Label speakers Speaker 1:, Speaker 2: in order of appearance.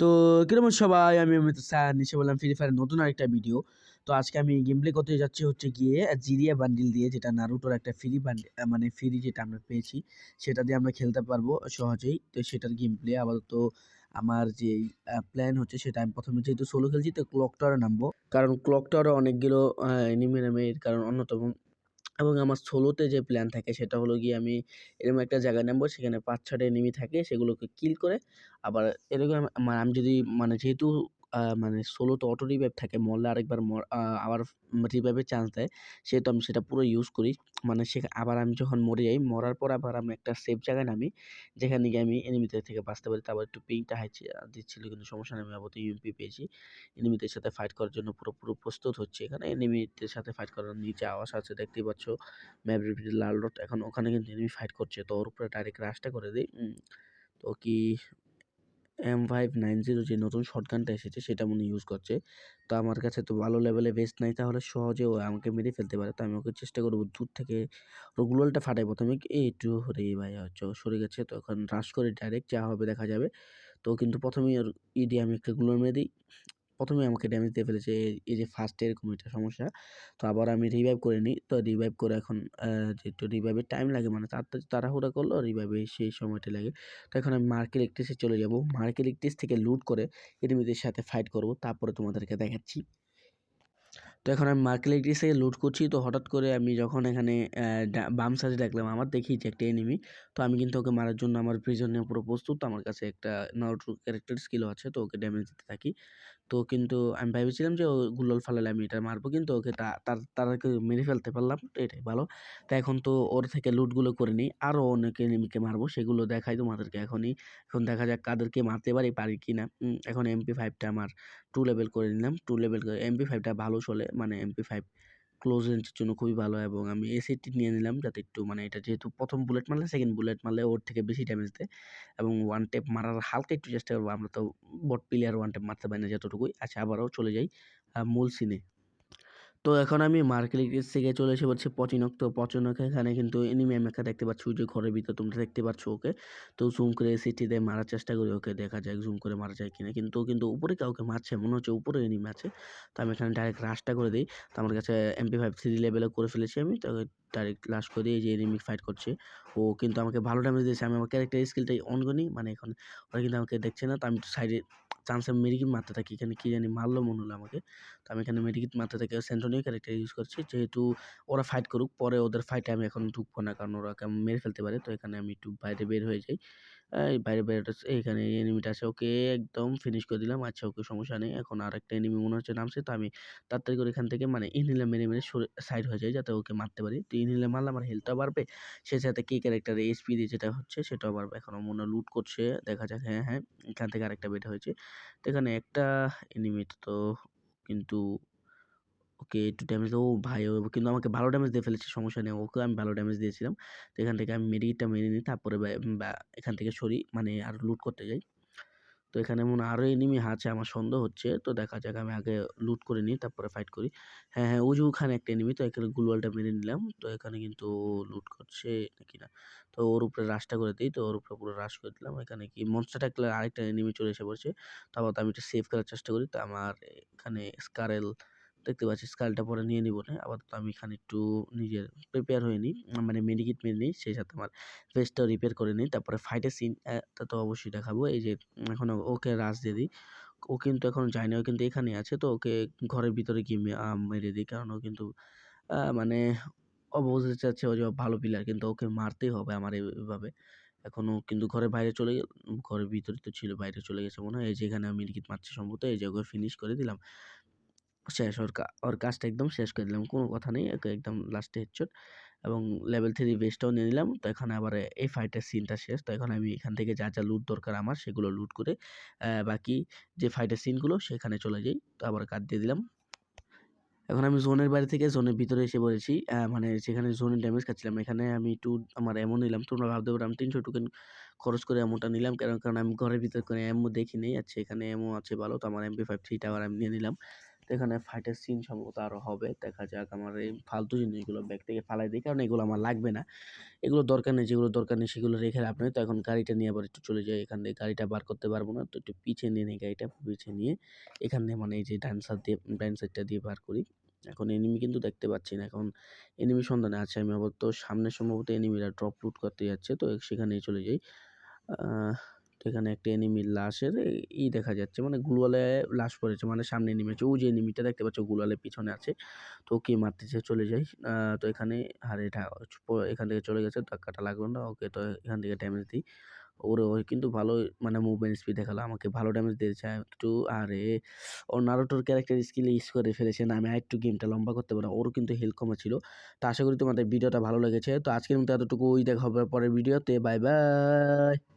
Speaker 1: তো কিরকম সবাই, আমি অমিত স্যার নিচে বললাম ফ্রি ফায়ার নতুন আরেকটা ভিডিও। তো আজকে আমি গেম প্লে করতে যাচ্ছি হচ্ছে গিয়ে জিরিয়া বান্ডিল দিয়ে, যেটা নারুটোর একটা ফ্রি বান্ডিল, মানে ফ্রি যেটা আমরা পেয়েছি সেটা দিয়ে আমরা খেলতে পারবো সহজেই। তো সেটার গেম প্লে আপাতত আমার যে প্ল্যান হচ্ছে সেটা, আমি প্রথমে যেহেতু সোলো খেলছি তো ক্লক টাওয়ারে নামবো, কারণ ক্লক টাওয়ারে অনেকগুলো এনিমি নামে, এর কারণ অন্যতম। এবং আমার সোলোতে যে প্ল্যান থাকে সেটা হলো গিয়ে আমি এরকম একটা জায়গায় নামবো, সেখানে ৫-৬টা এনিমি থাকে, সেগুলোকে কিল করে আবার এরকম আমি যদি মানে যেহেতু মানে সোলোতে অটো রিভাইভ থাকে, মরলে আরেকবার আবার রিভাইভের চান্স দেয়, সেহেতু আমি সেটা পুরো ইউজ করি। মানে আবার আমি যখন মরে যাই, মরার পর আবার আমি একটা সেফ জায়গায় নামি, যেখানে গিয়ে আমি এনিমিদের থেকে বাঁচতে পারি। তারপর একটু পিংটা হাই দিচ্ছিল, কিন্তু সমস্যা নেই, আমি আপাতত ইউএমপি পেয়েছি। এনিমিদের সাথে ফাইট করার জন্য পুরো প্রস্তুত হচ্ছে। এখানে এনিমিদের সাথে ফাইট করার নিচে আওয়াজ আছে, দেখতেই পাচ্ছ ম্যাপ রিপিট লাল ডট। এখন ওখানে কিন্তু এনিমি ফাইট করছে, তো ওর উপরে ডাইরেক্ট রাশটা করে দিই। তো কি M590 যে নতুন শটগানটা এসেছে সেটা মনে ইউজ করছে। তো আমার কাছে তো ভালো লেভেলে ভেস্ট নাই, তাহলে সহজে ও আমাকে মেরে ফেলতে পারে। তো আমি ওকে চেষ্টা করবো দূর থেকে ওর গ্লোয়ালটা ফাটাই প্রথমে। একটু রে ভাই হচ্ছে ও সরে গেছে, তো এখন রাশ করে ডাইরেক্ট যা হবে দেখা যাবে। তো কিন্তু প্রথমেই ওর দিয়ে আমি একটা গ্লোয়াল মেরে দিই। প্রথমেই আমাকে ড্যামেজ দিয়ে ফেলেছে, এই যে ফার্স্টে এরকম একটা সমস্যা। তো আবার আমি রিভাইভ করে নিই। তো রিভাইভ করে এখন যেহেতু রিভাইভের টাইম লাগে, মানে তাড়াহুড়া করলেও রিভাইভে সেই সময়টা লাগে। তো এখন আমি মার্কেল ইলেকট্রিসে চলে যাব। মার্কেল ইলেকট্রিস থেকে লুট করে এনিমিদের সাথে ফাইট করব, তারপরে তোমাদেরকে দেখাচ্ছি। তো এখন আমি মার্কেল ইলেকট্রিসে লুট করছি, তো হঠাৎ করে আমি যখন এখানে বাম সাইডে দেখলাম, আমার দেখি যে একটা এনিমি। তো আমি কিন্তু ওকে মারার জন্য আমার প্রিজন নিয়ে পুরো প্রস্তুত। আমার কাছে একটা নারুটো ক্যারেক্টার স্কিলও আছে, তো ওকে ড্যামেজ দিতে থাকি। তো কিন্তু আমি ভেবেছিলাম যে ও গুলাল ফালালে আমি এটা মারবো, কিন্তু ওকে তাদেরকে মেরে ফেলতে পারলাম, তো এটাই ভালো। তো এখন তো ওর থেকে লুটগুলো করে নিই, আরও অনেক এনিমিকে মারবো, সেগুলো দেখাই তোমাদেরকে এখনই। এখন দেখা যাক কাদেরকে মারতে পারি কিনা। এখন MP5টা আমার 2 লেভেল করে নিলাম। 2 লেভেল করে MP5টা ভালো চলে, মানে MP5 ক্লোজ রেঞ্জের জন্য খুবই ভালো। এবং আমি এসএটি নিয়ে নিলাম, যাতে একটু মানে এটা যেহেতু প্রথম বুলেট মারলে সেকেন্ড বুলেট মারলে ওর থেকে বেশি ড্যামেজ দেয়, এবং ওয়ান ট্যাপ মারার হালকা একটু চেষ্টা করবো। আমরা তো বট প্লেয়ার, ওয়ান ট্যাপ মারতে পারি না যতটুকুই। আচ্ছা, আবারও চলে যাই মূল সিনে। তো এখন আমি মার্কেলিটিস থেকে চলে এসে বলছি পচিনক। তো পচিনক এখানে কিন্তু এনিমি আমি একটা দেখতে পাচ্ছি, ওই যে ঘরের ভিতর তোমরা দেখতে পাচ্ছ ওকে। তো জুম করে সিটি দিয়ে মারার চেষ্টা করি ওকে, দেখা যায় জুম করে মারা যায় কিনা। কিন্তু উপরে কাউকে মারছে, মনে হচ্ছে উপরে এনিমি আছে। তো আমি এখানে ডাইরেক্ট রাশটা করে দিই। তো আমার কাছে MP5 3 লেভেলে করে ফেলেছি আমি, তো ডাইরেক্ট লাশ করে দিই। এই যে এনিমি ফাইট করছে, ও কিন্তু আমাকে ভালো ড্যামেজ দিয়েছে। আমি আমার ক্যারেক্টার স্কিলটাই অন করি, মানে এখন ওরা কিন্তু আমাকে দেখছে না। তো আমি একটু সাইডে চান্সে মেডিকিট মারতে থাকি। এখানে কি জানি মারলো মনে হলো আমাকে। তো আমি এখানে মেডিকিট মারতে থেকে সেন্ট্রোনিও ক্যারেক্টার ইউজ করছি, যেহেতু ওরা ফাইট করুক, পরে ওদের ফাইটে আমি এখন ঢুকবো না, কারণ ওরা মেরে ফেলতে পারে। তো এখানে আমি একটু বাইরে বের হয়ে যাই। এই বাইরে এইখানে এনিমিটা আছে, ওকে একদম ফিনিশ করে দিলাম। আচ্ছা, ওকে সমস্যা নেই। এখন আরেকটা এনিমি মনে হচ্ছে নামছে, তো আমি তাড়াতাড়ি করে এখান থেকে মানে ইনহেলার মেরে সরে সাইড হয়ে যায়, যাতে ওকে মারতে পারি। তো ইনহেলার মারলে আমার হেলথটাও বাড়বে, সেই সাথে কি ক্যারেক্টারে এইচপি দিয়ে যেটা হচ্ছে সেটাও বাড়বে। এখনও মনে হয় লুট করছে, দেখা যাক। হ্যাঁ হ্যাঁ, এখান থেকে আরেকটা বের হয়েছে। তো এখানে একটা এনিমি তো, কিন্তু ওকে একটু ড্যামেজ, ও ভাই ও কিন্তু আমাকে ভালো ড্যামেজ দিয়ে ফেলেছে, সমস্যা নেই, ওকে আমি ভালো ড্যামেজ দিয়েছিলাম। তো এখান থেকে আমি মেডিকিটটা মেরে নিই, তারপরে এখান থেকে সরি, মানে আর লুট করতে যাই। তো এখানে মনে হয় আরো এনিমি আছে, আমার সন্দেহ হচ্ছে। তো দেখা যাক, আমি আগে লুট করে নিই, তারপরে ফাইট করি। হ্যাঁ হ্যাঁ, ওই যে ওখানে একটা এনিমি, তো এখানে গ্লুয়ালটা মেরে নিলাম। তো এখানে কিন্তু লুট করছে নাকি না, তো ওর উপরে রাশটা করে দিই। তো ওর উপরে পুরো রাশ করে দিলাম। এখানে কি মনস্টার ট্যাকলে আরেকটা এনিমি চলে এসে পড়ছে। তারপর তো আমি একটু সেভ করার চেষ্টা করি। তো আমার এখানে স্কারেল দেখতে পাচ্ছি, স্কালটা পরে নিয়ে নিব না, আপাতত আমি এখানে একটু নিজের প্রিপেয়ার হয়ে নিই, মানে মেডিকিট মেরে নিই, সেই সাথে আমার ফেসটাও রিপেয়ার করে নিই। তারপরে ফাইটের সিন তা তো অবশ্যই দেখাবো। এই যে এখন ওকে রাশ দিয়ে দিই। ও কিন্তু এখন যায় না, ও কিন্তু এখানেই আছে। তো ওকে ঘরের ভিতরে গিয়ে মেরে দিই, কারণ ও কিন্তু মানে ও বুঝতে চাচ্ছে ও যে ভালো প্লেয়ার, কিন্তু ওকে মারতেই হবে আমার এভাবে। এখনো কিন্তু ঘরের বাইরে চলে ঘরের ভিতরে তো ছিল, বাইরে চলে গেছে মনে হয়। এই যে এখানে আমি মেডিকিট মারছি সম্ভবত, এই যে ওকে ফিনিশ করে দিলাম। শেষ, ওর কাজটা একদম শেষ করে দিলাম। কোনো কথা নেই, ওকে একদম লাস্টে হেডশট, এবং লেভেল 3 ভেস্টটাও নিয়ে নিলাম। তো এখন আবার এই ফাইটের সিনটা শেষ। তো এখন আমি এখান থেকে যা লুট দরকার আমার, সেগুলো লুট করে বাকি যে ফাইটের সিনগুলো সেখানে চলে যাই। তো আবার কাট দিয়ে দিলাম। এখন আমি জোনের বাইরে থেকে জোনের ভিতরে এসে পড়েছি। মানে যেখানে জোনে ড্যামেজ খাচ্ছিলাম, এখানে আমি একটু আমার এমন নিলাম। তোমরা ভাবতে পারো আমি ৩০০ টোকেন খরচ করে এমনটা নিলাম কারণ আমি ঘরের ভিতর করে এমও দেখি নেই। আচ্ছা, এখানে এমও আছে ভালো। তো আমার MP5 3 টাওয়ার আমি নিয়ে নিলাম। তো এখানে ফাইটের সিন সম্ভবত আরও হবে, দেখা যাক। আমার এই ফালতু জিনিসগুলো ব্যাগ থেকে ফালাই দিই, কারণ এগুলো আমার লাগবে না, এগুলো দরকার নেই, যেগুলো দরকার নেই সেগুলো রেখে লাভ নেই। তো এখন গাড়িটা নিয়ে আবার একটু চলে যাই, এখান থেকে গাড়িটা বার করতে পারবো না, তো একটু পিছিয়ে নিয়ে নিই গাড়িটা, পিছিয়ে নিয়ে এখান থেকে মানে এই যে ডান সাইডটা দিয়ে বার করি। এখন এনিমি কিন্তু দেখতে পাচ্ছি না, এখন এনিমি সন্ধানে আছে আমি। আবার তো সামনে সম্ভবত এনিমিরা ড্রপ লুট করতে যাচ্ছে, তো সেখানেই চলে যাই। তো এখানে একটা এনিমির লাশের দেখা যাচ্ছে, মানে গ্লুয়ালে লাশ পড়েছে, মানে সামনে এনিমি আছে, ওই যে এনিমিটা দেখতে পাচ্ছ গ্লুয়ালের পিছনে আছে, তো ওকে মারতেছে, চলে যাই। তো এখানে আর এটা এখান থেকে চলে গেছে, ধাক্কাটা লাগলো না ওকে, তো এখান থেকে ড্যামেজ দিই। ওই কিন্তু ভালো, মানে মুভমেন্ট স্পিড দেখালো আমাকে, ভালো ড্যামেজ দিয়েছে একটু। আরে ওর নারুটোর ক্যারেক্টার স্কিল ইউজ করে ফেলেছে না, আমি আরেকটু গেমটা লম্বা করতে পারবো। ওরও কিন্তু হেলথ কমা ছিল। তো আশা করি তোমাদের ভিডিওটা ভালো লেগেছে। তো আজকের মতো এতটুকুই, দেখা হবে পরের ভিডিওতে। Bye bye.